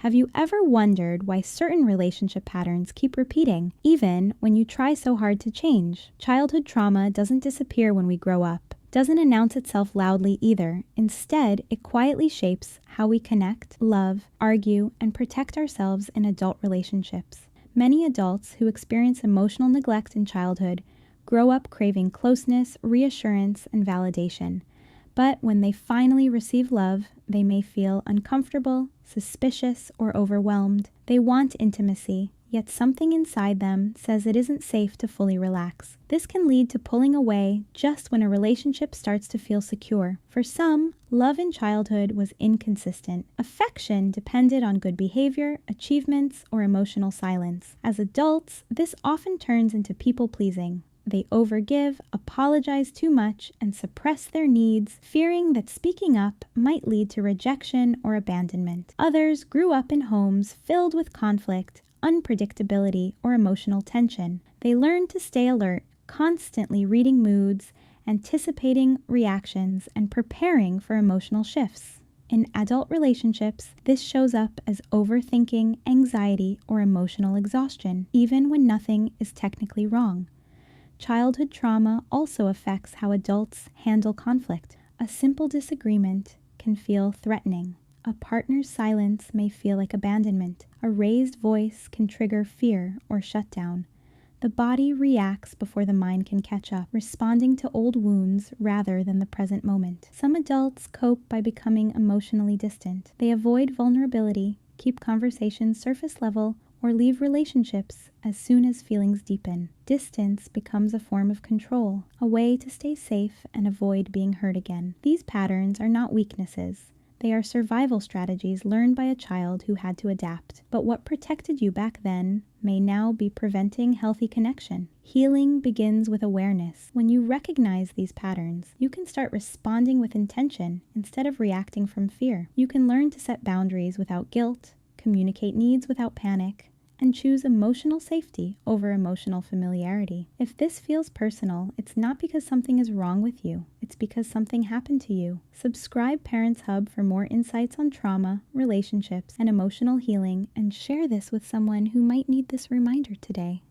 Have you ever wondered why certain relationship patterns keep repeating, even when you try so hard to change? Childhood trauma doesn't disappear when we grow up, doesn't announce itself loudly either. Instead, it quietly shapes how we connect, love, argue, and protect ourselves in adult relationships. Many adults who experience emotional neglect in childhood grow up craving closeness, reassurance, and validation. But when they finally receive love, they may feel uncomfortable, suspicious, or overwhelmed. They want intimacy, yet something inside them says it isn't safe to fully relax. This can lead to pulling away just when a relationship starts to feel secure. For some, love in childhood was inconsistent. Affection depended on good behavior, achievements, or emotional silence. As adults, this often turns into people-pleasing. They overgive, apologize too much, and suppress their needs, fearing that speaking up might lead to rejection or abandonment. Others grew up in homes filled with conflict, unpredictability, or emotional tension. They learned to stay alert, constantly reading moods, anticipating reactions, and preparing for emotional shifts. In adult relationships, this shows up as overthinking, anxiety, or emotional exhaustion, even when nothing is technically wrong. Childhood trauma also affects how adults handle conflict. A simple disagreement can feel threatening. A partner's silence may feel like abandonment. A raised voice can trigger fear or shutdown. The body reacts before the mind can catch up, responding to old wounds rather than the present moment. Some adults cope by becoming emotionally distant. They avoid vulnerability, keep conversations surface level, or leave relationships as soon as feelings deepen. Distance becomes a form of control, a way to stay safe and avoid being hurt again. These patterns are not weaknesses. They are survival strategies learned by a child who had to adapt. But what protected you back then may now be preventing healthy connection. Healing begins with awareness. When you recognize these patterns, you can start responding with intention instead of reacting from fear. You can learn to set boundaries without guilt, communicate needs without panic, and choose emotional safety over emotional familiarity. If this feels personal, it's not because something is wrong with you. It's because something happened to you. Subscribe Parents Hub for more insights on trauma, relationships, and emotional healing, and share this with someone who might need this reminder today.